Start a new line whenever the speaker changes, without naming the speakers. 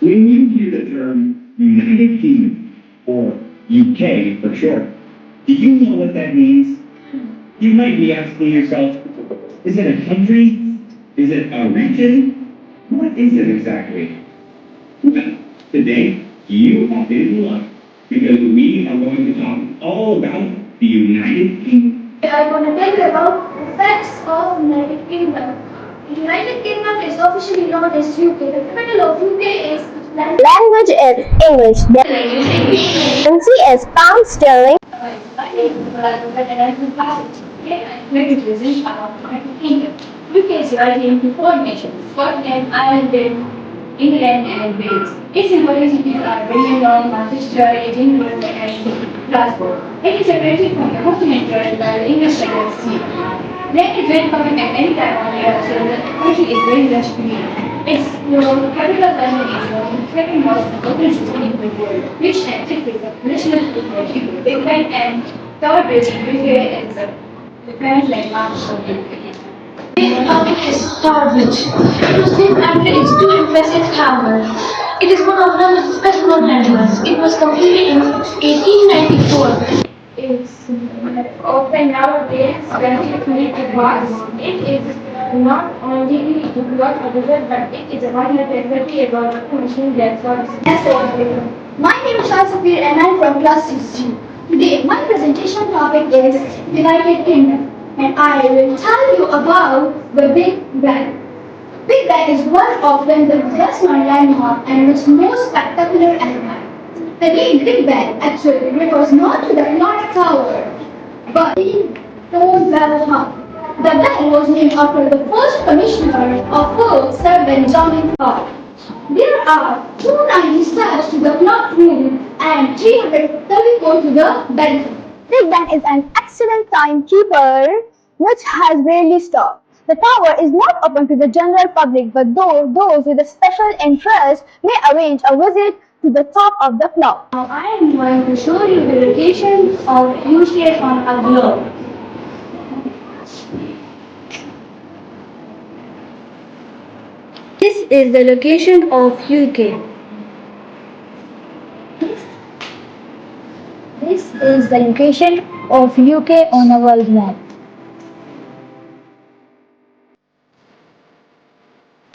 When you hear the term United Kingdom, or UK for short, do you know what that means? You might be asking yourself, is it a country? Is it a region? What is it exactly? Well, today, you are in luck, because we are going to talk all about the United Kingdom.
We are going to tell you about the facts of United Kingdom. The United Kingdom is officially known as UK. The capital of UK is London.
Language is English. The currency is pound sterling.
UK is divided into four nations: Scotland, Ireland, England, and Wales. Its important cities are Birmingham, Manchester, Edinburgh, and Glasgow. It is separated from the continental by the English Channel Sea. Land is very common at any time of year, so the country is very lush green. Its capital London is the second most important city in the world, which connected with the national Big Ben and Tower Bridge in UK is the current landmarks of the UK. This topic is Tower Bridge. It was named after its two impressive towers. It is one of London's best known landmarks. It was completed in 1894. It's open nowadays when it connected was. It is not only not a result, but it is a minor activity about machine that works.
My name is Safya and I'm from class 6G. Today, my presentation topic is United Kingdom, and I will tell you about the Big Ben. Big Ben is one of London's best known landmarks and its most spectacular landmark. The name Big Ben actually refers not to the clock tower, but the stone bell hung. The bell was named after the first commissioner of works, Sir Benjamin Clark. There are 290 steps to the clock room and 334 to the bedroom.
Big Ben is an excellent timekeeper which has rarely stopped. The tower is not open to the general public, but those with a special interest may arrange a visit to the top of the clock.
Now I am going to show you the location of UK on a globe. This is the location of UK.
This is the location of UK on a world map.